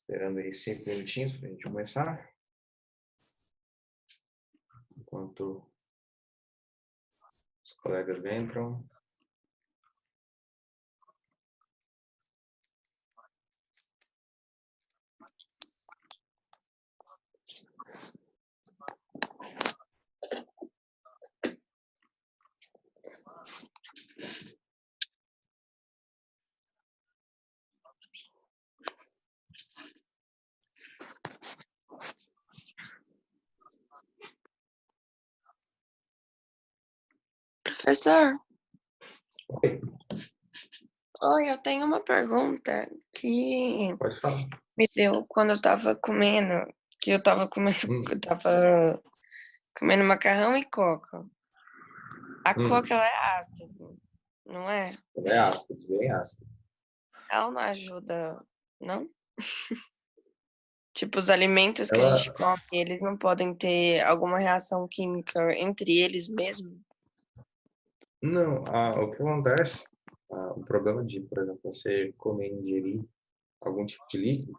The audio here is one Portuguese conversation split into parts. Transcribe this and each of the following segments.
Esperando aí 5 minutinhos para a gente começar. Enquanto os colegas entram. Professor, Oi, oi, eu tenho uma pergunta que pode falar. me deu quando eu tava comendo, eu tava comendo macarrão e coca. A coca, ela é ácida, não é? É ácido, bem ácido. Ela não ajuda, não? Tipo, os alimentos que a Ela, gente come, eles não podem ter alguma reação química entre eles mesmo? não, o que acontece, o problema de, por exemplo, você comer e ingerir algum tipo de líquido,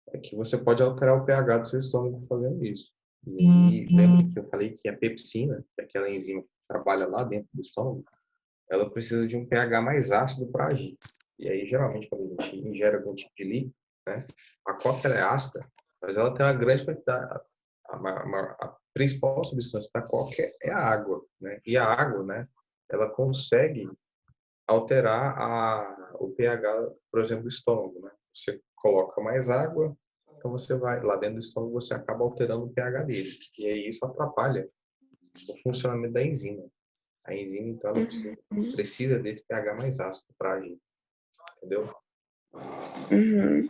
é que você pode alterar o pH do seu estômago fazendo isso. E aí, lembra que eu falei que a pepsina, que é aquela enzima que trabalha lá dentro do estômago, ela precisa de um pH mais ácido para agir. E aí, geralmente, quando a gente ingere algum tipo de líquido, né, a coca ela é ácida, mas ela tem uma grande quantidade. A principal substância da coca é a água, né? E a água, né, ela consegue alterar o pH, por exemplo, do estômago, né? Você coloca mais água, então você vai lá dentro do estômago, você acaba alterando o pH dele. E aí isso atrapalha o funcionamento da enzima. A enzima, então, ela precisa desse pH mais ácido para agir, entendeu? Uhum.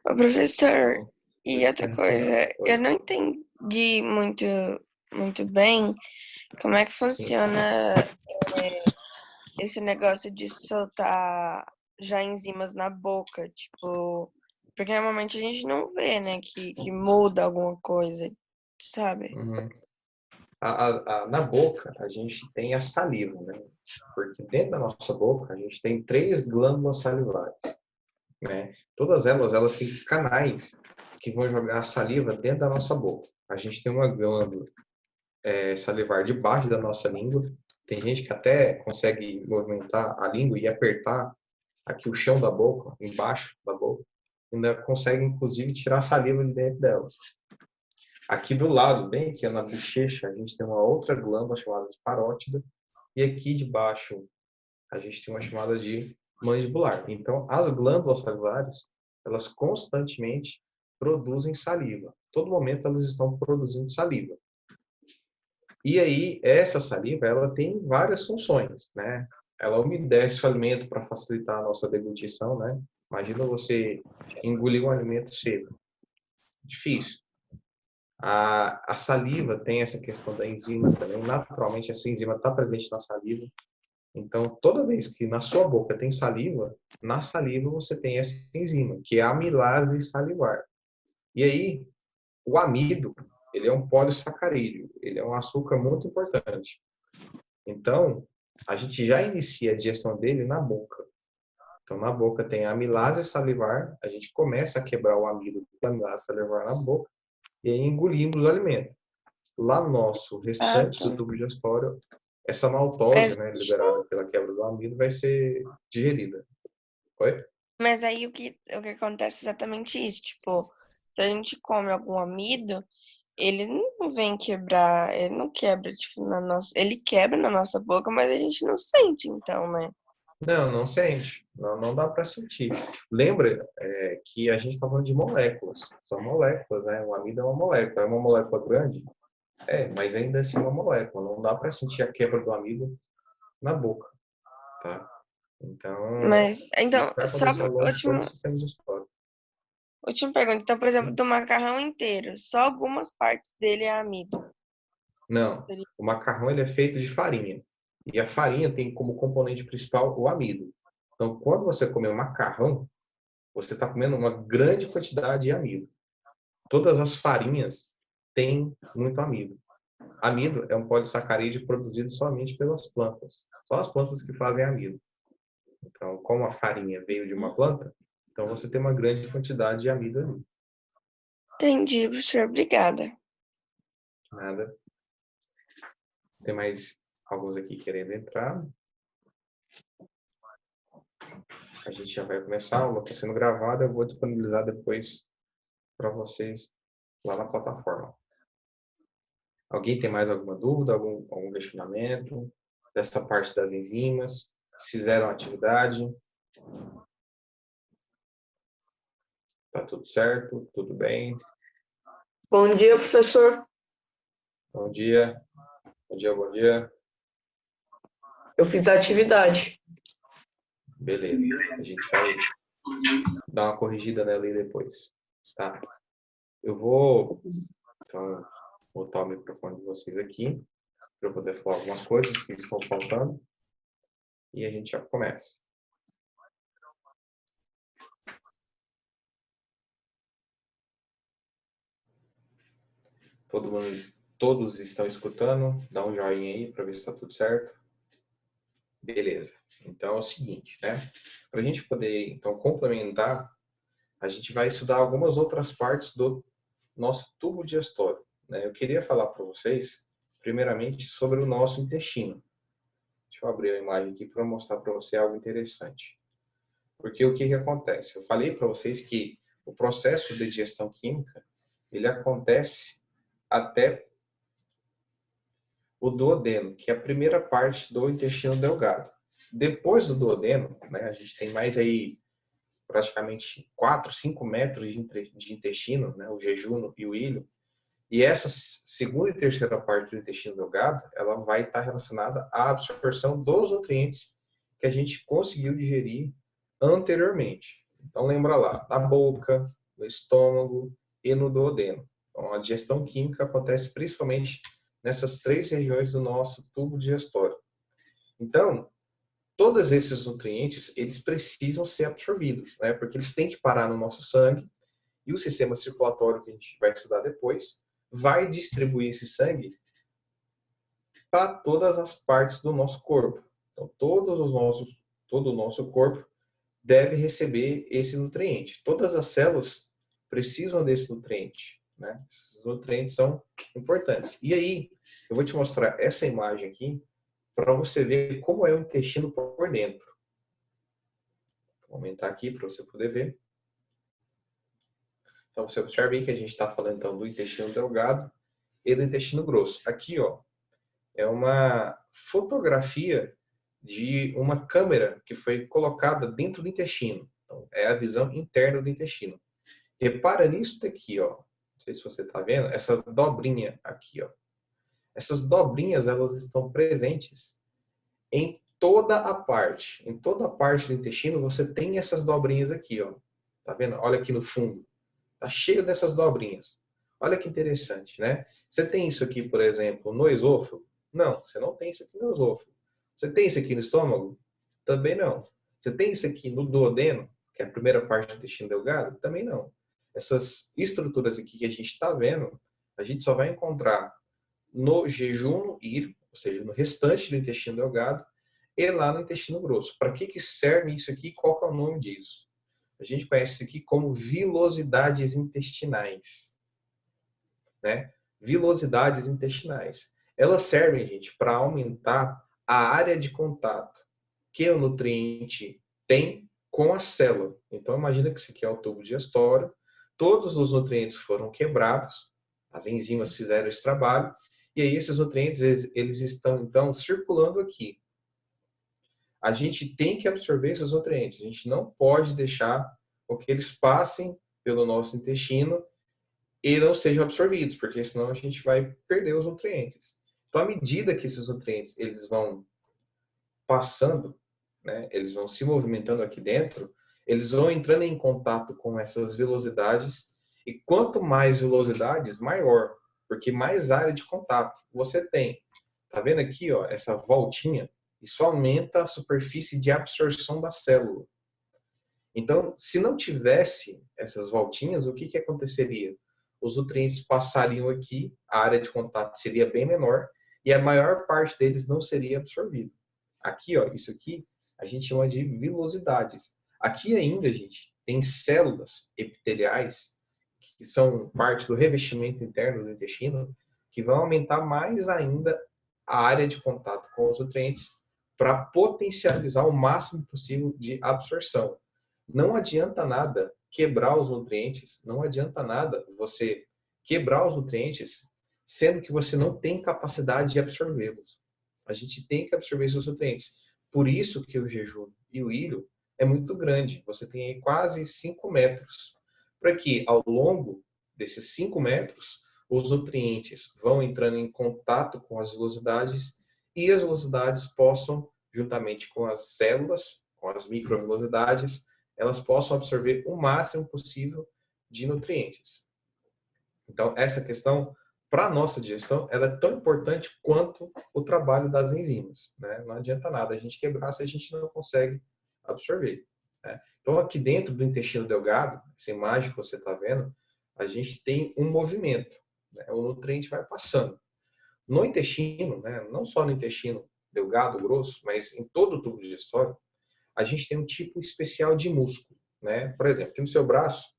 Ô, professor, Então, por e isso que outra é necessário. coisa, eu não entendi muito bem como é que Sim. funciona esse negócio de soltar já enzimas na boca, tipo, porque normalmente a gente não vê, né, que muda alguma coisa, sabe? Uhum. Na boca, a gente tem a saliva, né? Porque dentro da nossa boca, a gente tem 3 glândulas salivares, né? Todas elas têm canais que vão jogar a saliva dentro da nossa boca. A gente tem uma glândula salivar debaixo da nossa língua. Tem gente que até consegue movimentar a língua e apertar aqui o chão da boca, embaixo da boca. Ainda consegue, inclusive, tirar a saliva de dentro dela. Aqui do lado, bem aqui na bochecha, a gente tem uma outra glândula chamada de parótida. E aqui debaixo, a gente tem uma chamada de mandibular. Então, as glândulas salivares, elas constantemente produzem saliva. Todo momento elas estão produzindo saliva. E aí, essa saliva, ela tem várias funções, né? Ela umedece o alimento para facilitar a nossa deglutição, né? Imagina você engolir um alimento seco. Difícil. A saliva tem essa questão da enzima também. Naturalmente, essa enzima está presente na saliva. Então, toda vez que na sua boca tem saliva, na saliva você tem essa enzima, que é a amilase salivar. E aí, o amido, ele é um polissacarídeo, ele é um açúcar muito importante. Então, a gente já inicia a digestão dele na boca. Então, na boca tem a amilase salivar, a gente começa a quebrar o amido da amilase salivar na boca e aí engolimos o alimento. Lá no nosso Ah, restante tá. do tubo digestório, essa maltose, Mas, né, liberada pela quebra do amido, vai ser digerida. Oi? mas aí o que acontece é exatamente isso, tipo, se a gente come algum amido, ele não vem quebrar, ele não quebra, tipo, ele quebra na nossa boca, mas a gente não sente, então, né? Não, não sente. Não, não dá para sentir. Lembra que a gente está falando de moléculas. São moléculas, né? O amido é uma molécula. É uma molécula grande? É, mas ainda assim é uma molécula. Não dá para sentir a quebra do amido na boca, tá? Então, Mas, então, isso vai só acontecer ao longo de todo o última, sistema digestório. última pergunta. Então, por exemplo, do macarrão inteiro, só algumas partes dele é amido. Não, Seria- o macarrão ele é feito de farinha. E a farinha tem como componente principal o amido. Então, quando você come um macarrão, você está comendo uma grande quantidade de amido. Todas as farinhas têm muito amido. Amido é um polissacarídeo produzido somente pelas plantas. Só as plantas que fazem amido. Então, como a farinha veio de uma planta, Então, você tem uma grande quantidade de amido ali. Entendi, professor. Obrigada. Nada. Tem mais alguns aqui querendo entrar. A gente já vai começar, a aula está sendo gravada, eu vou disponibilizar depois para vocês lá na plataforma. Alguém tem mais alguma dúvida, algum questionamento dessa parte das enzimas? Se fizeram atividade? Tá tudo certo? Tudo bem? Bom dia, professor. Bom dia. Bom dia, bom dia. Eu fiz a atividade. Beleza. A gente vai dar uma corrigida nela aí depois. Tá? Eu vou, então, botar o microfone de vocês aqui para eu poder falar algumas coisas que estão faltando. E a gente já começa. Todos estão escutando? Dá um joinha aí para ver se está tudo certo. Beleza. Então é o seguinte, né? Para a gente poder então complementar, a gente vai estudar algumas outras partes do nosso tubo digestório, né? Eu queria falar para vocês, primeiramente, sobre o nosso intestino. Deixa eu abrir a imagem aqui para mostrar para você algo interessante. Porque o que acontece? Eu falei para vocês que o processo de digestão química, ele acontece até o duodeno, que é a primeira parte do intestino delgado. Depois do duodeno, né, a gente tem mais aí praticamente 4, 5 metros de intestino, né, o jejum e o ilho. E essa segunda e terceira parte do intestino delgado, ela vai estar relacionada à absorção dos nutrientes que a gente conseguiu digerir anteriormente. Então lembra lá, na boca, no estômago e no duodeno. Então a digestão química acontece principalmente nessas 3 regiões do nosso tubo digestório. Então, todos esses nutrientes, eles precisam ser absorvidos, né? Porque eles têm que parar no nosso sangue e o sistema circulatório, que a gente vai estudar depois, vai distribuir esse sangue para todas as partes do nosso corpo. Então, todo o nosso corpo deve receber esse nutriente. Todas as células precisam desse nutriente, né? Esses nutrientes são importantes. E aí, eu vou te mostrar essa imagem aqui para você ver como é o intestino por dentro. Vou aumentar aqui para você poder ver. Então, você observa aí que a gente está falando então, do intestino delgado e do intestino grosso. Aqui, ó, é uma fotografia de uma câmera que foi colocada dentro do intestino. Então, é a visão interna do intestino. Repara nisso daqui, ó. Não sei se você está vendo, essa dobrinha aqui, ó. Essas dobrinhas, elas estão presentes em toda a parte. Em toda a parte do intestino, você tem essas dobrinhas aqui, ó. Tá vendo? Olha aqui no fundo. Tá cheio dessas dobrinhas. Olha que interessante, né? Você tem isso aqui, por exemplo, no esôfago? Não, você não tem isso aqui no esôfago. Você tem isso aqui no estômago? Também não. Você tem isso aqui no duodeno, que é a primeira parte do intestino delgado? Também não. Essas estruturas aqui que a gente está vendo, a gente só vai encontrar no jejum ilho, ou seja, no restante do intestino delgado, e lá no intestino grosso. Para que serve isso aqui? Qual que é o nome disso? A gente conhece isso aqui como vilosidades intestinais, né? Vilosidades intestinais. Elas servem, gente, para aumentar a área de contato que o nutriente tem com a célula. Então, imagina que isso aqui é o tubo digestório, todos os nutrientes foram quebrados, as enzimas fizeram esse trabalho, e aí esses nutrientes, eles estão, então, circulando aqui. A gente tem que absorver esses nutrientes, a gente não pode deixar com que eles passem pelo nosso intestino e não sejam absorvidos, porque senão a gente vai perder os nutrientes. Então, à medida que esses nutrientes eles vão passando, né, eles vão se movimentando aqui dentro, eles vão entrando em contato com essas velocidades, e quanto mais velocidades, maior, porque mais área de contato você tem. Tá vendo aqui, ó, essa voltinha? Isso aumenta a superfície de absorção da célula. Então, se não tivesse essas voltinhas, o que aconteceria? Os nutrientes passariam aqui, a área de contato seria bem menor e a maior parte deles não seria absorvido. Aqui, ó, isso aqui, a gente chama de vilosidades. Aqui ainda, gente, tem células epiteliais, que são parte do revestimento interno do intestino, que vão aumentar mais ainda a área de contato com os nutrientes para potencializar o máximo possível de absorção. Não adianta nada quebrar os nutrientes, não adianta nada você quebrar os nutrientes, sendo que você não tem capacidade de absorvê-los. A gente tem que absorver esses nutrientes. Por isso que o jejum e o ilho é muito grande. Você tem aí quase 5 metros. Para que, ao longo desses 5 metros, os nutrientes vão entrando em contato com as velocidades e as velocidades possam, juntamente com as células, com as microvelocidades, elas possam absorver o máximo possível de nutrientes. Então, essa questão, para a nossa digestão, ela é tão importante quanto o trabalho das enzimas, né? Não adianta nada a gente quebrar se a gente não consegue absorver, né? Então, aqui dentro do intestino delgado, essa imagem que você está vendo, a gente tem um movimento, né? O nutriente vai passando. No intestino, né? Não só no intestino delgado, grosso, mas em todo o tubo digestório, a gente tem um tipo especial de músculo, né? Por exemplo, aqui no seu braço,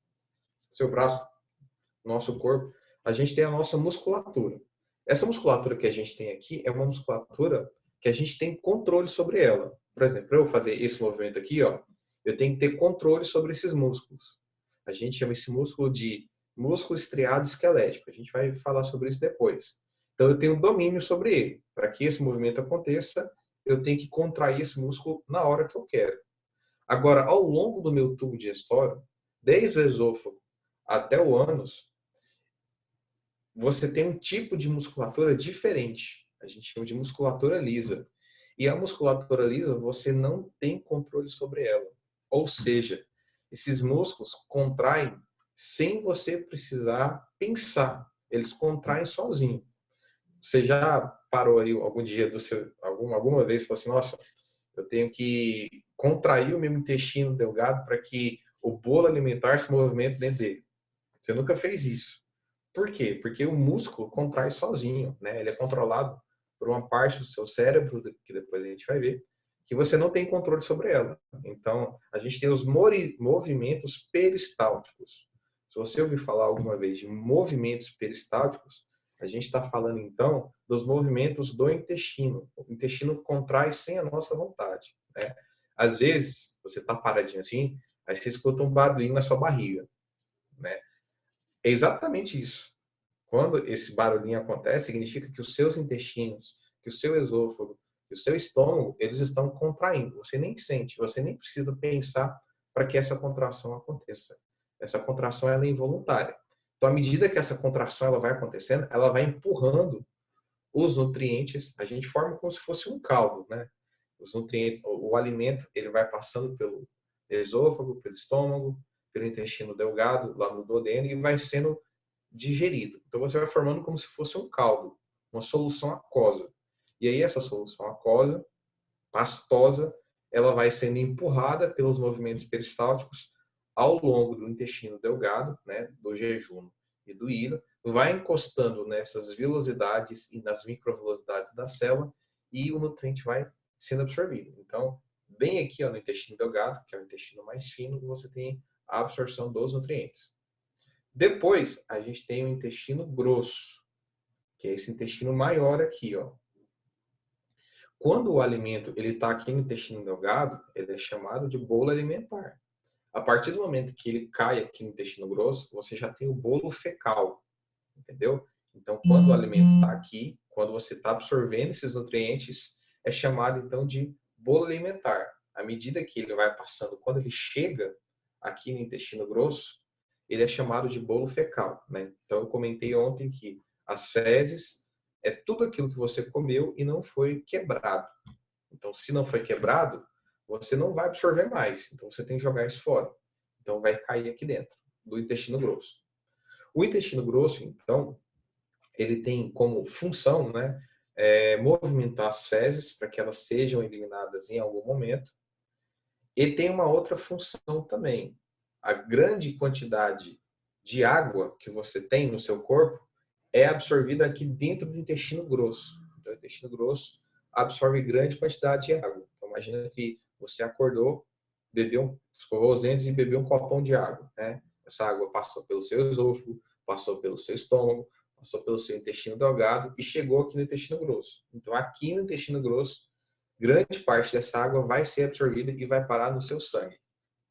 nosso corpo, a gente tem a nossa musculatura. Essa musculatura que a gente tem aqui é uma musculatura que a gente tem controle sobre ela. Por exemplo, para eu fazer esse movimento aqui, ó, eu tenho que ter controle sobre esses músculos. A gente chama esse músculo de músculo estriado esquelético. A gente vai falar sobre isso depois. Então, eu tenho domínio sobre ele. Para que esse movimento aconteça, eu tenho que contrair esse músculo na hora que eu quero. Agora, ao longo do meu tubo digestório, desde o esôfago até o ânus, você tem um tipo de musculatura diferente. A gente chama de musculatura lisa. E a musculatura lisa, você não tem controle sobre ela. Ou seja, esses músculos contraem sem você precisar pensar. Eles contraem sozinho. Você já parou aí algum dia alguma vez e falou assim, nossa, eu tenho que contrair o meu intestino delgado para que o bolo alimentar se movimente dentro dele. Você nunca fez isso. Por quê? Porque o músculo contrai sozinho, né? Ele é controlado por uma parte do seu cérebro, que depois a gente vai ver, que você não tem controle sobre ela. Então, a gente tem os movimentos peristálticos. Se você ouvir falar alguma vez de movimentos peristálticos, a gente está falando, então, dos movimentos do intestino. O intestino contrai sem a nossa vontade, né? Às vezes, você está paradinho assim, aí você escuta um barulhinho na sua barriga, né? É exatamente isso. Quando esse barulhinho acontece, significa que os seus intestinos, que o seu esôfago, que o seu estômago, eles estão contraindo. Você nem sente, você nem precisa pensar para que essa contração aconteça. Essa contração ela é involuntária. Então, à medida que essa contração ela vai acontecendo, ela vai empurrando os nutrientes, a gente forma como se fosse um caldo, né? Os nutrientes, o alimento, ele vai passando pelo esôfago, pelo estômago, pelo intestino delgado, lá no duodeno, e vai sendo digerido. Então você vai formando como se fosse um caldo, uma solução aquosa. E aí essa solução aquosa, pastosa, ela vai sendo empurrada pelos movimentos peristálticos ao longo do intestino delgado, né, do jejum e do ilho, vai encostando nessas vilosidades e nas microvelocidades da célula e o nutriente vai sendo absorvido. Então, bem aqui ó, no intestino delgado, que é o intestino mais fino, você tem a absorção dos nutrientes. Depois, a gente tem o intestino grosso, que é esse intestino maior aqui, ó. Quando o alimento ele está aqui no intestino delgado, ele é chamado de bolo alimentar. A partir do momento que ele cai aqui no intestino grosso, você já tem o bolo fecal, entendeu? Então, quando o alimento está aqui, quando você está absorvendo esses nutrientes, é chamado então de bolo alimentar. À medida que ele vai passando, quando ele chega aqui no intestino grosso, ele é chamado de bolo fecal, né? Então, eu comentei ontem que as fezes é tudo aquilo que você comeu e não foi quebrado. Então, se não foi quebrado, você não vai absorver mais. Então, você tem que jogar isso fora. Então, vai cair aqui dentro do intestino grosso. O intestino grosso, então, ele tem como função, né, movimentar as fezes para que elas sejam eliminadas em algum momento. E tem uma outra função também. A grande quantidade de água que você tem no seu corpo é absorvida aqui dentro do intestino grosso. Então, o intestino grosso absorve grande quantidade de água. Então, imagina que você acordou escovou os dentes e bebeu um copão de água, né? Essa água passou pelo seu esôfago, passou pelo seu estômago, passou pelo seu intestino delgado e chegou aqui no intestino grosso. Então, aqui no intestino grosso, grande parte dessa água vai ser absorvida e vai parar no seu sangue.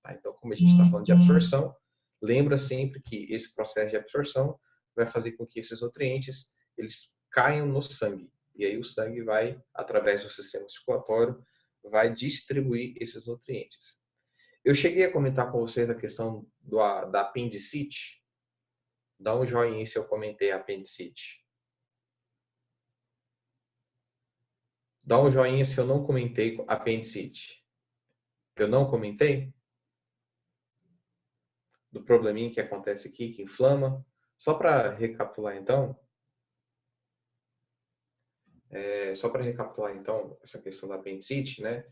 Tá? Então, como a gente está falando de absorção, lembra sempre que esse processo de absorção vai fazer com que esses nutrientes eles caiam no sangue. E aí o sangue vai, através do sistema circulatório, vai distribuir esses nutrientes. Eu cheguei a comentar com vocês a questão da apendicite. Dá um joinha se eu comentei a apendicite. Dá um joinha se eu não comentei apendicite. Eu não comentei? Do probleminha que acontece aqui, que inflama. Só para recapitular então, essa questão da apendicite, né?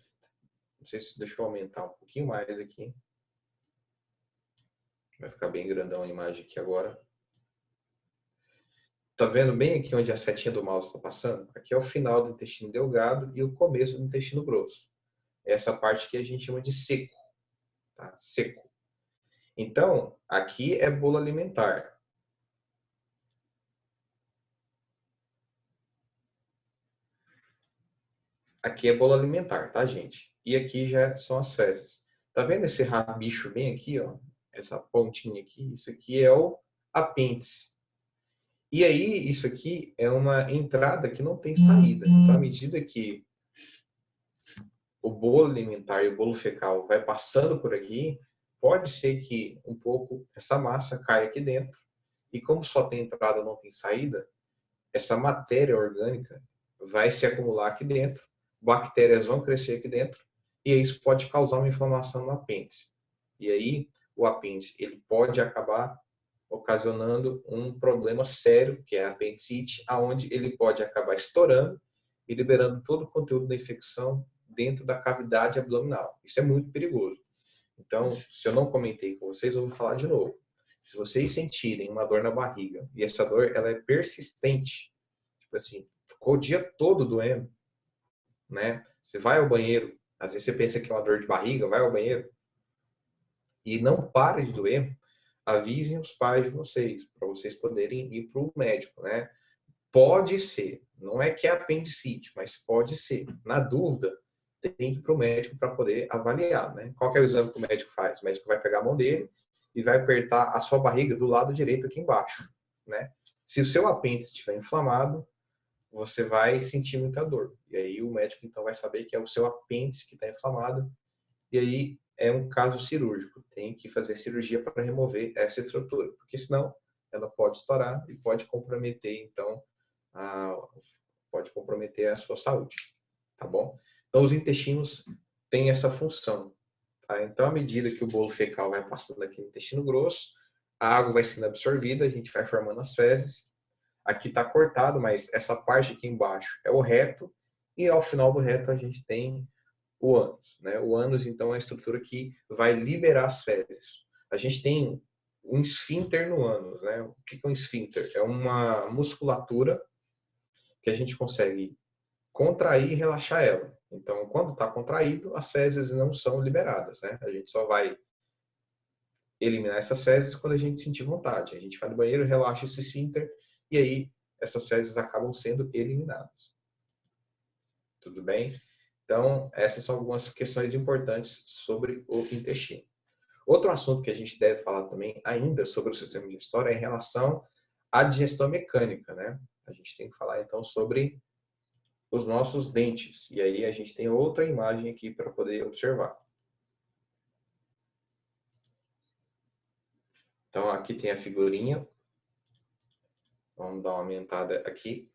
Não sei se deixa eu aumentar um pouquinho mais aqui. Vai ficar bem grandão a imagem aqui agora. Tá vendo bem aqui onde a setinha do mouse está passando? Aqui é o final do intestino delgado e o começo do intestino grosso. Essa parte que a gente chama de seco. Tá? Seco. Então, aqui é bolo alimentar. Aqui é bolo alimentar, tá, gente? E aqui já são as fezes. Tá vendo esse rabicho bem aqui, ó? Essa pontinha aqui? Isso aqui é o apêndice. E aí, isso aqui é uma entrada que não tem saída. Então, à medida que o bolo alimentar e o bolo fecal vai passando por aqui, pode ser que um pouco essa massa caia aqui dentro. E como só tem entrada, não tem saída, essa matéria orgânica vai se acumular aqui dentro, bactérias vão crescer aqui dentro, e isso pode causar uma inflamação no apêndice. E aí, o apêndice ele pode acabar ocasionando um problema sério, que é a apendicite, aonde ele pode acabar estourando e liberando todo o conteúdo da infecção dentro da cavidade abdominal. Isso é muito perigoso. Então, se eu não comentei com vocês, eu vou falar de novo. Se vocês sentirem uma dor na barriga, e essa dor ela é persistente, tipo assim, ficou o dia todo doendo, né? Você vai ao banheiro, às vezes você pensa que é uma dor de barriga, vai ao banheiro, e não para de doer, avisem os pais de vocês, para vocês poderem ir para o médico, né? Pode ser, não é que é apendicite, mas pode ser. Na dúvida, tem que ir para o médico para poder avaliar, né? Qual que é o exame que o médico faz? O médico vai pegar a mão dele e vai apertar a sua barriga do lado direito aqui embaixo, né? Se o seu apêndice estiver inflamado, você vai sentir muita dor. E aí o médico então vai saber que é o seu apêndice que está inflamado. E aí é um caso cirúrgico. Tem que fazer cirurgia para remover essa estrutura, porque senão ela pode estourar e pode comprometer então a sua saúde, tá bom? Então os intestinos têm essa função, tá? Então à medida que o bolo fecal vai passando aqui no intestino grosso, a água vai sendo absorvida, a gente vai formando as fezes. Aqui está cortado, mas essa parte aqui embaixo é o reto e ao final do reto a gente tem o ânus, né? O ânus então é a estrutura que vai liberar as fezes. A gente tem um esfíncter no ânus, né? O que é um esfíncter? É uma musculatura que a gente consegue contrair e relaxar ela. Então, quando está contraído, as fezes não são liberadas, né? A gente só vai eliminar essas fezes quando a gente sentir vontade. A gente vai no banheiro, relaxa esse esfíncter e aí essas fezes acabam sendo eliminadas. Tudo bem? Então, essas são algumas questões importantes sobre o intestino. Outro assunto que a gente deve falar também ainda sobre o sistema digestório é em relação à digestão mecânica, né? A gente tem que falar então sobre os nossos dentes. E aí a gente tem outra imagem aqui para poder observar. Então aqui tem a figurinha. Vamos dar uma aumentada aqui.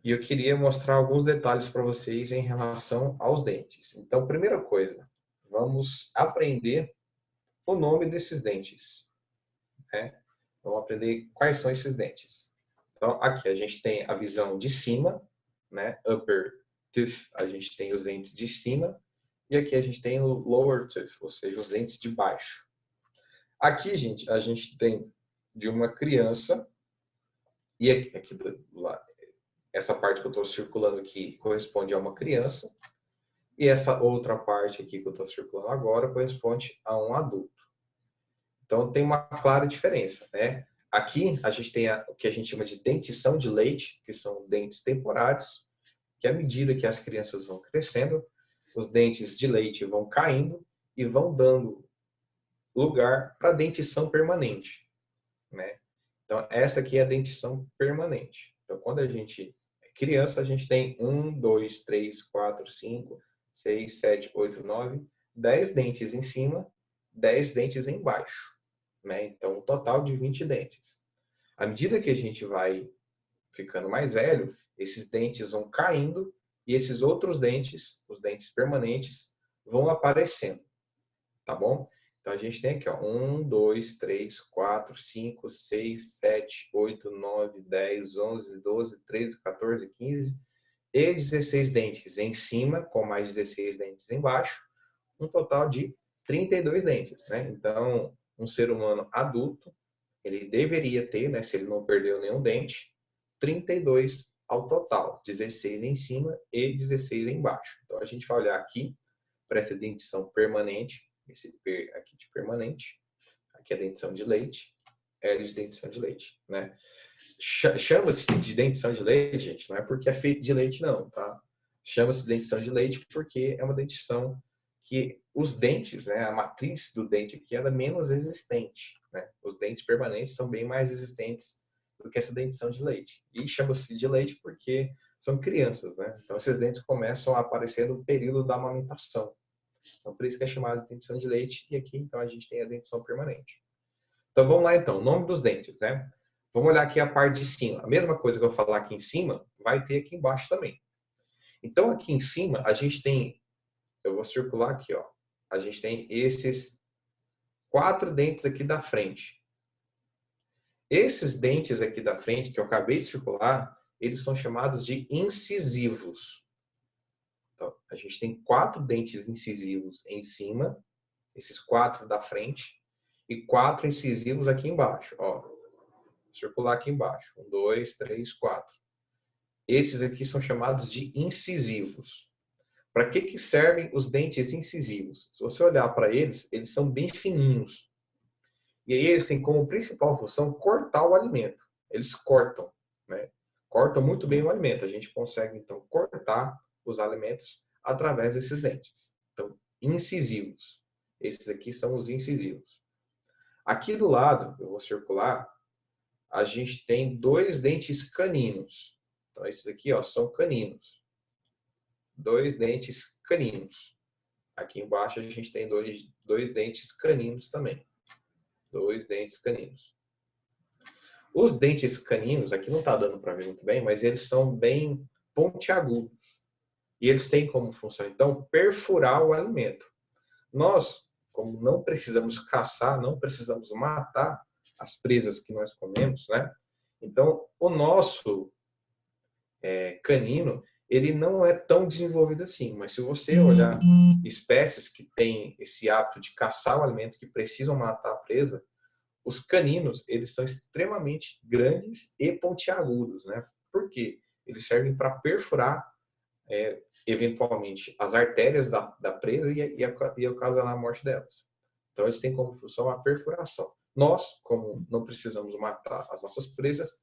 E eu queria mostrar alguns detalhes para vocês em relação aos dentes. Então, primeira coisa, vamos aprender o nome desses dentes, né? Vamos aprender quais são esses dentes. Então, aqui a gente tem a visão de cima, né? Upper tooth, a gente tem os dentes de cima. E aqui a gente tem o lower tooth, ou seja, os dentes de baixo. Aqui, gente, a gente tem de uma criança. E aqui do lado, essa parte que eu estou circulando aqui corresponde a uma criança. E essa outra parte aqui que eu estou circulando agora corresponde a um adulto. Então, tem uma clara diferença, né? Aqui, a gente tem o que a gente chama de dentição de leite, que são dentes temporários, que à medida que as crianças vão crescendo, os dentes de leite vão caindo e vão dando lugar para a dentição permanente, né? Então, essa aqui é a dentição permanente. Então, quando a gente é criança, a gente tem 1, 2, 3, 4, 5, 6, 7, 8, 9, 10 dentes em cima, 10 dentes embaixo, né? Então, um total de 20 dentes. À medida que a gente vai ficando mais velho, esses dentes vão caindo e esses outros dentes, os dentes permanentes, vão aparecendo, tá bom? Então, a gente tem aqui, ó, 1, 2, 3, 4, 5, 6, 7, 8, 9, 10, 11, 12, 13, 14, 15 e 16 dentes em cima, com mais 16 dentes embaixo, um total de 32 dentes, né? Então, um ser humano adulto, ele deveria ter, né, se ele não perdeu nenhum dente, 32 ao total, 16 em cima e 16 embaixo. Então, a gente vai olhar aqui para essa dentição permanente, esse P aqui de permanente, aqui é a dentição de leite, L de dentição de leite, né? Chama-se de dentição de leite, gente, não é porque é feito de leite não, tá? Chama-se de dentição de leite porque é uma dentição que os dentes, né, a matriz do dente aqui, ela é menos resistente, né? Os dentes permanentes são bem mais resistentes do que essa dentição de leite. E chama-se de leite porque são crianças, né? Então esses dentes começam a aparecer no período da amamentação. Então por isso que é chamado de dentição de leite e aqui então a gente tem a dentição permanente. Então vamos lá então, nome dos dentes, né? Vamos olhar aqui a parte de cima. A mesma coisa que eu falar aqui em cima, vai ter aqui embaixo também. Então aqui em cima a gente tem, eu vou circular aqui, ó. A gente tem esses 4 dentes aqui da frente. Esses dentes aqui da frente que eu acabei de circular, eles são chamados de incisivos. Então, a gente tem 4 dentes incisivos em cima, esses 4 da frente, e 4 incisivos aqui embaixo, ó. Circular aqui embaixo. 1, 2, 3, 4. Esses aqui são chamados de incisivos. Para que servem os dentes incisivos? Se você olhar para eles, eles são bem fininhos. E aí eles têm como principal função cortar o alimento. Eles cortam, né? Cortam muito bem o alimento. A gente consegue, então, cortar os alimentos através desses dentes. Então, incisivos. Esses aqui são os incisivos. Aqui do lado, eu vou circular, a gente tem 2 dentes caninos. Então, esses aqui, ó, são caninos. 2 dentes caninos. Aqui embaixo a gente tem dois dentes caninos também. 2 dentes caninos. Os dentes caninos, aqui não está dando para ver muito bem, mas eles são bem pontiagudos. E eles têm como função, então, perfurar o alimento. Nós, como não precisamos caçar, não precisamos matar as presas que nós comemos, né? Então, o nosso canino, ele não é tão desenvolvido assim. Mas se você olhar espécies que têm esse hábito de caçar o alimento, que precisam matar a presa, os caninos, eles são extremamente grandes e pontiagudos, né? Por quê? Eles servem para perfurar, eventualmente, as artérias da presa e ocasionar a morte delas. Então, eles têm como função a perfuração. Nós, como não precisamos matar as nossas presas,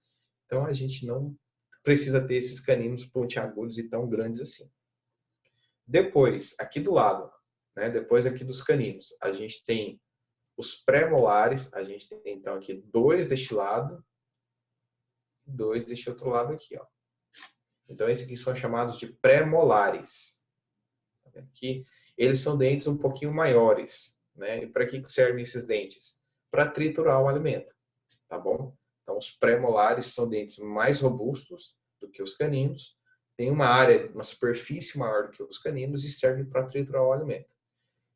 então a gente não precisa ter esses caninos pontiagudos e tão grandes assim. Depois, aqui do lado, né? Depois aqui dos caninos, a gente tem os pré-molares, a gente tem então aqui 2 deste lado, 2 deste outro lado aqui, ó. Então esses aqui são chamados de pré-molares. Aqui eles são dentes um pouquinho maiores, né? E para que servem esses dentes? Para triturar o alimento, tá bom? Então os pré-molares são dentes mais robustos do que os caninos, tem uma área, uma superfície maior do que os caninos e servem para triturar o alimento.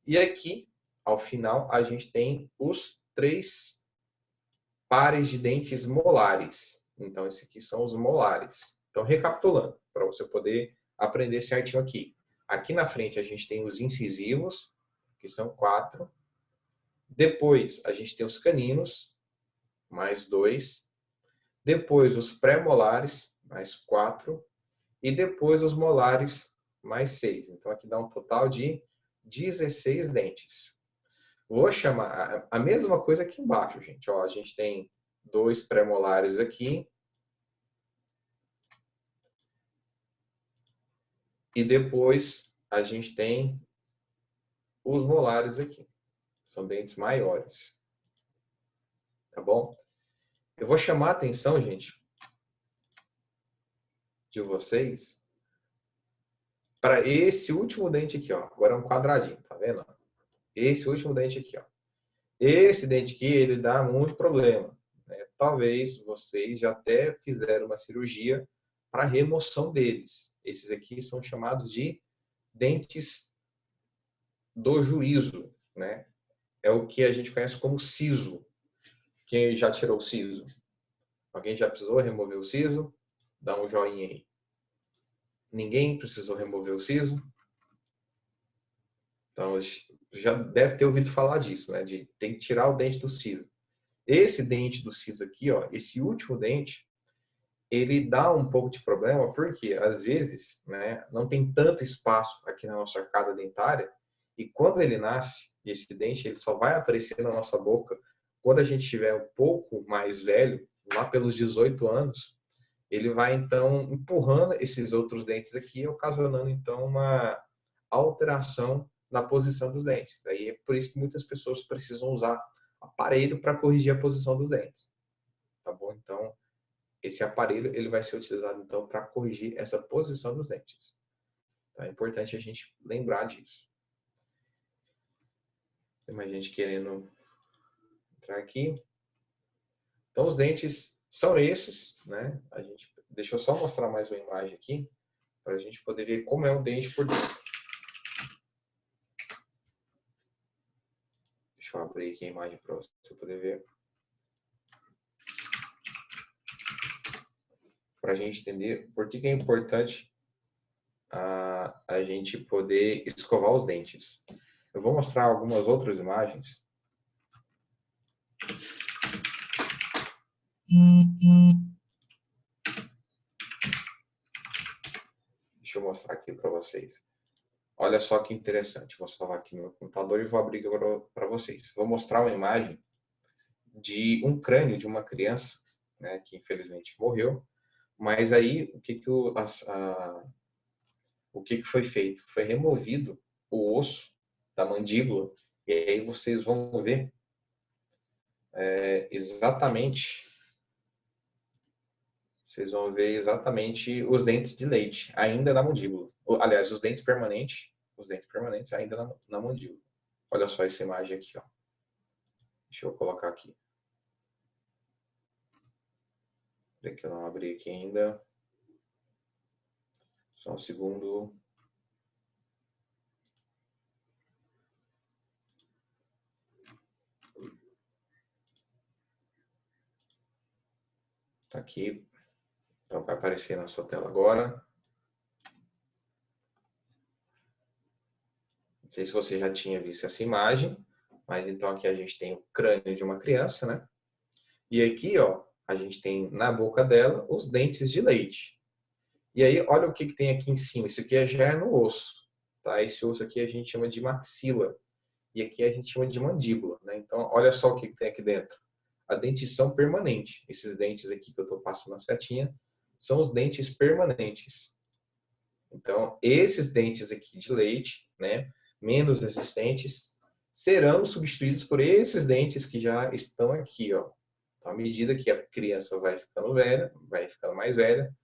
E aqui, ao final, a gente tem os 3 pares de dentes molares. Então, esses aqui são os molares. Então, recapitulando, para você poder aprender certinho aqui. Aqui na frente, a gente tem os incisivos, que são 4. Depois, a gente tem os caninos, mais 2. Depois, os pré-molares, mais 4. E depois, os molares, mais 6. Então, aqui dá um total de 16 dentes. Vou chamar a mesma coisa aqui embaixo, gente. Ó, a gente tem 2 pré-molares aqui. E depois a gente tem os molares aqui. São dentes maiores. Tá bom? Eu vou chamar a atenção, gente, de vocês para esse último dente aqui, ó. Agora é um quadradinho, tá vendo? Esse último dente aqui, ó. Esse dente aqui, ele dá muito problema, né? Talvez vocês já até fizeram uma cirurgia para remoção deles. Esses aqui são chamados de dentes do juízo, né? É o que a gente conhece como siso. Quem já tirou o siso? Alguém já precisou remover o siso? Dá um joinha aí. Ninguém precisou remover o siso? Então, já deve ter ouvido falar disso, né? De tem que tirar o dente do siso. Esse dente do siso aqui, ó, esse último dente, ele dá um pouco de problema porque, às vezes, né, não tem tanto espaço aqui na nossa arcada dentária e quando ele nasce, esse dente, ele só vai aparecer na nossa boca quando a gente estiver um pouco mais velho, lá pelos 18 anos, ele vai, então, empurrando esses outros dentes aqui, ocasionando, então, uma alteração na posição dos dentes. Aí é por isso que muitas pessoas precisam usar aparelho para corrigir a posição dos dentes. Tá bom? Então, esse aparelho ele vai ser utilizado, então, para corrigir essa posição dos dentes. Então, é importante a gente lembrar disso. Tem mais gente querendo entrar aqui. Então, os dentes são esses, né? Deixa eu só mostrar mais uma imagem aqui, para a gente poder ver como é um dente por dentro. Deixa eu abrir aqui a imagem para você poder ver. Para a gente entender por que é importante a gente poder escovar os dentes. Eu vou mostrar algumas outras imagens. Deixa eu mostrar aqui para vocês. Olha só que interessante. Vou salvar aqui no meu computador e vou abrir para vocês. Vou mostrar uma imagem de um crânio de uma criança, né, que infelizmente morreu. Mas aí, o que foi feito? Foi removido o osso da mandíbula e aí vocês vão ver exatamente os dentes de leite ainda na mandíbula. Aliás, os dentes permanentes ainda na mandíbula. Olha só essa imagem aqui, ó. Deixa eu colocar aqui. Peraí que eu não abri aqui ainda. Só um segundo. Tá aqui. Então vai aparecer na sua tela agora. Não sei se você já tinha visto essa imagem, mas então aqui a gente tem o crânio de uma criança, né? E aqui, ó, a gente tem na boca dela os dentes de leite. E aí, olha o que tem aqui em cima. Isso aqui já é no osso, tá? Esse osso aqui a gente chama de maxila. E aqui a gente chama de mandíbula, né? Então, olha só o que tem aqui dentro. A dentição permanente. Esses dentes aqui que eu estou passando na setinha são os dentes permanentes. Então, esses dentes aqui de leite, né, menos resistentes, serão substituídos por esses dentes que já estão aqui, ó. Então, à medida que a criança vai ficando velha, vai ficando mais velha,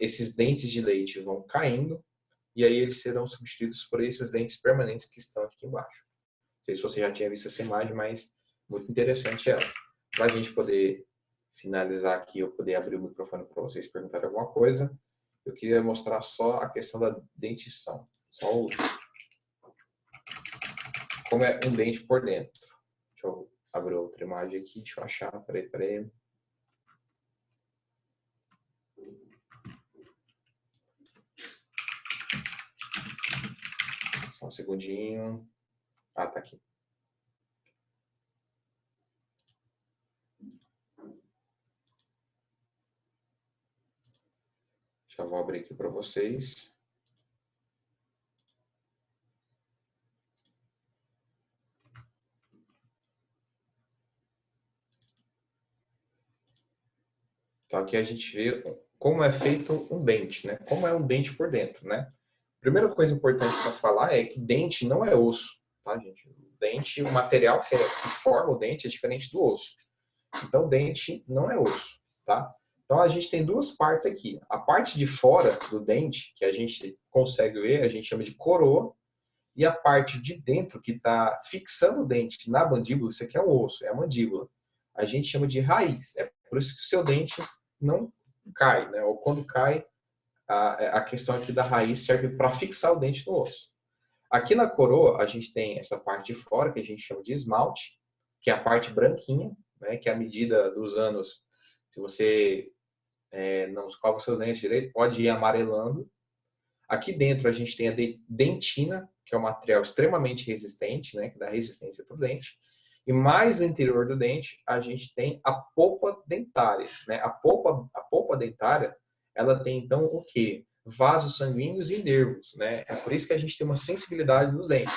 esses dentes de leite vão caindo e aí eles serão substituídos por esses dentes permanentes que estão aqui embaixo. Não sei se você já tinha visto essa imagem, mas muito interessante ela. Para a gente poder finalizar aqui, eu poder abrir o microfone para vocês perguntarem alguma coisa, eu queria mostrar só a questão da dentição. Como é um dente por dentro. Deixa eu abrir outra imagem aqui, deixa eu achar. Peraí. Só um segundinho. Tá aqui. Já vou abrir aqui para vocês. aqui a gente vê como é feito um dente, né? Como é um dente por dentro, né? Primeira coisa importante para falar é que dente não é osso, tá, gente? O dente, o material que forma o dente é diferente do osso. Então, dente não é osso, tá? Então, a gente tem duas partes aqui. A parte de fora do dente, que a gente consegue ver, a gente chama de coroa, e a parte de dentro, que está fixando o dente na mandíbula, isso aqui é um osso, é a mandíbula. A gente chama de raiz. É por isso que o seu dente não cai, né? Ou quando cai, a questão aqui da raiz serve para fixar o dente no osso. Aqui na coroa, a gente tem essa parte de fora, que a gente chama de esmalte, que é a parte branquinha, né? Que é a medida dos anos, se você não escova os seus dentes direito, pode ir amarelando. Aqui dentro a gente tem a dentina, que é um material extremamente resistente, né, que dá resistência para o dente. E mais no interior do dente, a gente tem a polpa dentária. Né? A polpa dentária, ela tem então o quê? Vasos sanguíneos e nervos. Né? É por isso que a gente tem uma sensibilidade nos dentes.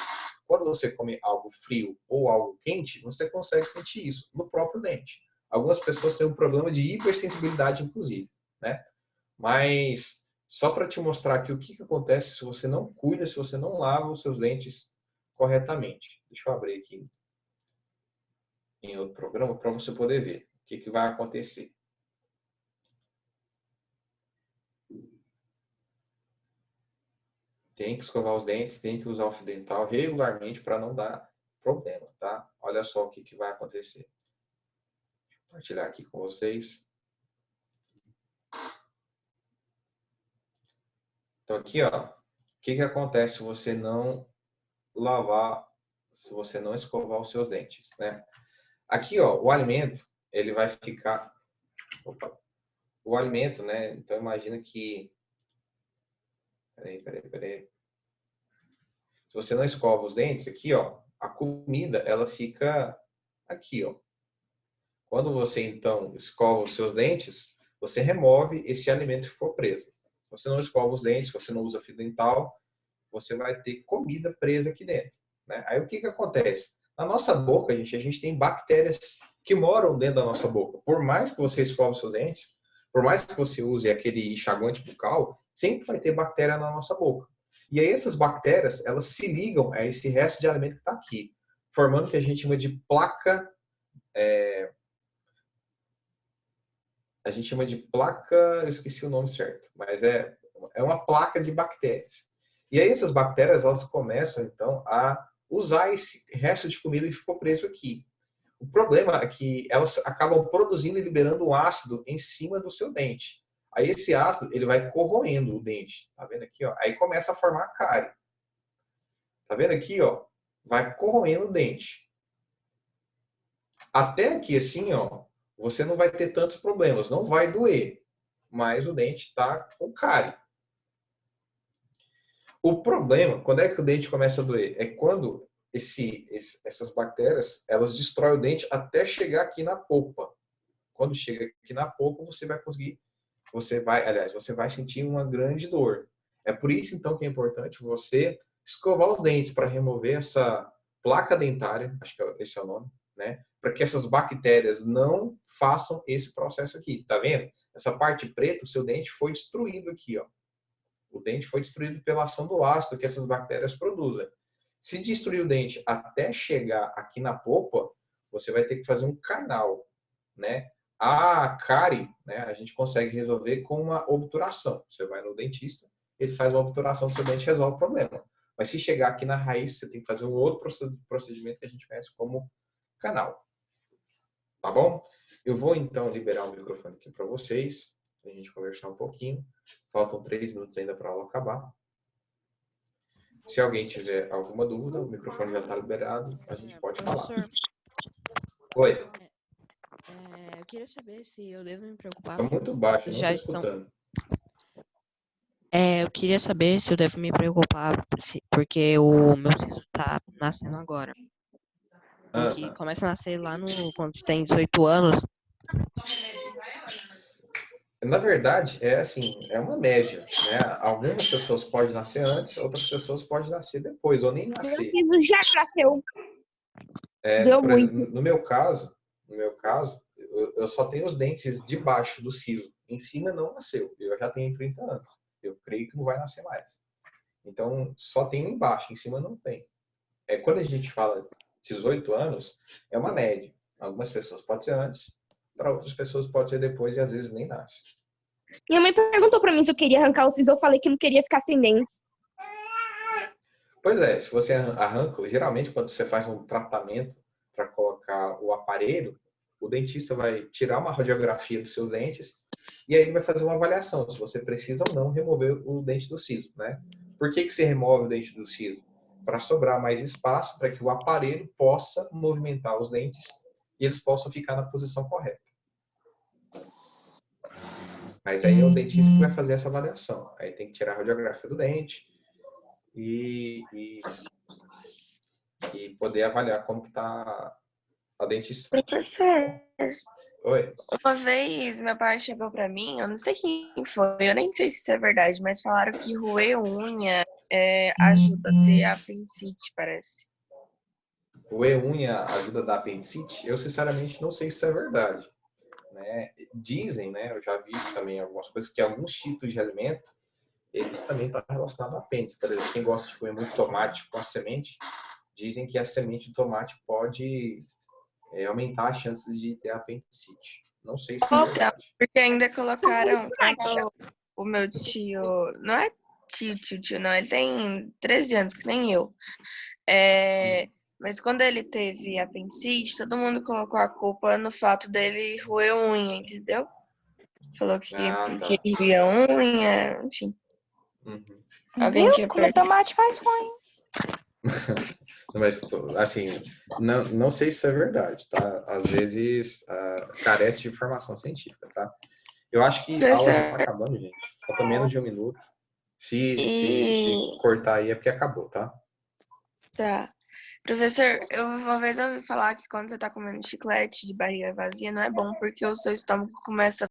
Quando você come algo frio ou algo quente, você consegue sentir isso no próprio dente. Algumas pessoas têm um problema de hipersensibilidade, inclusive. Né? Mas só para te mostrar aqui o que acontece se você não cuida, se você não lava os seus dentes corretamente. Deixa eu abrir aqui em outro programa para você poder ver o que vai acontecer. Tem que escovar os dentes, tem que usar o fio dental regularmente para não dar problema, tá? Olha só o que vai acontecer. Deixa eu compartilhar aqui com vocês. Então aqui, ó, o que acontece se você não lavar, se você não escovar os seus dentes, né? Aqui, ó, o alimento, ele vai ficar... Opa. O alimento, né? Então, imagina que... Peraí. Se você não escova os dentes, aqui, ó, a comida, ela fica aqui, ó. Quando você, então, escova os seus dentes, você remove esse alimento que ficou preso. Se você não escova os dentes, se você não usa fio dental, você vai ter comida presa aqui dentro, né? Aí, o que acontece? Na nossa boca, a gente tem bactérias que moram dentro da nossa boca. Por mais que você escove os seus dentes, por mais que você use aquele enxaguante bucal, sempre vai ter bactéria na nossa boca. E aí essas bactérias, elas se ligam a esse resto de alimento que está aqui, formando o que a gente chama de placa... A gente chama de placa... Eu esqueci o nome certo, mas é uma placa de bactérias. E aí essas bactérias, elas começam, então, a usar esse resto de comida que ficou preso aqui. O problema é que elas acabam produzindo e liberando um ácido em cima do seu dente. Aí esse ácido, ele vai corroendo o dente. Tá vendo aqui, ó? Aí começa a formar cárie. Tá vendo aqui, ó? Vai corroendo o dente. Até aqui, assim, ó, você não vai ter tantos problemas. Não vai doer. Mas o dente tá com cárie. O problema, quando é que o dente começa a doer? É quando essas bactérias, elas destroem o dente até chegar aqui na polpa. Quando chega aqui na polpa, você vai sentir uma grande dor. É por isso, então, que é importante você escovar os dentes para remover essa placa dentária, acho que esse é o nome, né? Para que essas bactérias não façam esse processo aqui. Tá vendo? Essa parte preta, o seu dente foi destruído aqui, ó. O dente foi destruído pela ação do ácido que essas bactérias produzem. Se destruir o dente até chegar aqui na polpa, você vai ter que fazer um canal, né? A cárie, né, a gente consegue resolver com uma obturação. Você vai no dentista, ele faz uma obturação do seu dente e resolve o problema. Mas se chegar aqui na raiz, você tem que fazer um outro procedimento que a gente conhece como canal. Tá bom? Eu vou então liberar o microfone aqui para vocês, para a gente conversar um pouquinho. Faltam 3 minutos ainda para a aula acabar. Se alguém tiver alguma dúvida, o microfone já está liberado, a gente pode falar. Oi. Eu queria saber se eu devo me preocupar. Está muito baixo, não Já estou escutando. Eu queria saber se eu devo me preocupar, porque o meu siso tá nascendo agora. Porque começa a nascer lá quando tem 18 anos. Na verdade, é assim, é uma média, né? Algumas pessoas podem nascer antes, outras pessoas podem nascer depois, ou nem nascer. Meu siso já nasceu. Deu muito. No meu caso, eu só tenho os dentes de baixo do siso, Em cima não nasceu. Eu já tenho 30 anos. Eu creio que não vai nascer mais. Então, só tem embaixo, em cima não tem. Quando a gente fala 18 anos, é uma média. Algumas pessoas pode ser antes, para outras pessoas pode ser depois e às vezes nem nasce. Minha mãe perguntou pra mim se eu queria arrancar o siso, eu falei que não queria ficar sem dentes. Pois é, se você arranca, geralmente quando você faz um tratamento para colocar o aparelho, o dentista vai tirar uma radiografia dos seus dentes e aí ele vai fazer uma avaliação se você precisa ou não remover o dente do siso, né? Por que você remove o dente do siso? Para sobrar mais espaço para que o aparelho possa movimentar os dentes e eles possam ficar na posição correta. Mas aí é o dentista que vai fazer essa avaliação. Aí tem que tirar a radiografia do dente e poder avaliar como que está a dentição. Professor, Oi? uma vez meu pai chegou pra mim, eu não sei quem foi, eu nem sei se isso é verdade, mas falaram que roer unha ajuda a ter apendicite, parece. Roer unha ajuda a dar apendicite? Eu sinceramente não sei se isso é verdade. Né? Dizem, né? Eu já vi também algumas coisas que alguns tipos de alimento eles também estão relacionados a apêndice. Por exemplo, quem gosta de comer muito tomate com a semente, dizem que a semente de tomate pode aumentar as chances de ter apendicite. Não sei se é verdade. Porque ainda colocaram, quando o meu tio, não é tio, não, ele tem 13 anos, que nem eu. Mas quando ele teve apendicite, todo mundo colocou a culpa no fato dele roer unha, entendeu? Falou que porque ele roía unha, enfim. Uhum. Alguém Viu? quer Comer tomate faz ruim. Mas, assim, não sei se é verdade, tá? Às vezes carece de informação científica, tá? Eu acho que a aula já tá acabando, gente. Falta menos de 1 minuto. Se cortar aí é porque acabou, tá? Tá. Professor, uma vez eu ouvi falar que quando você tá comendo chiclete de barriga vazia não é bom porque o seu estômago começa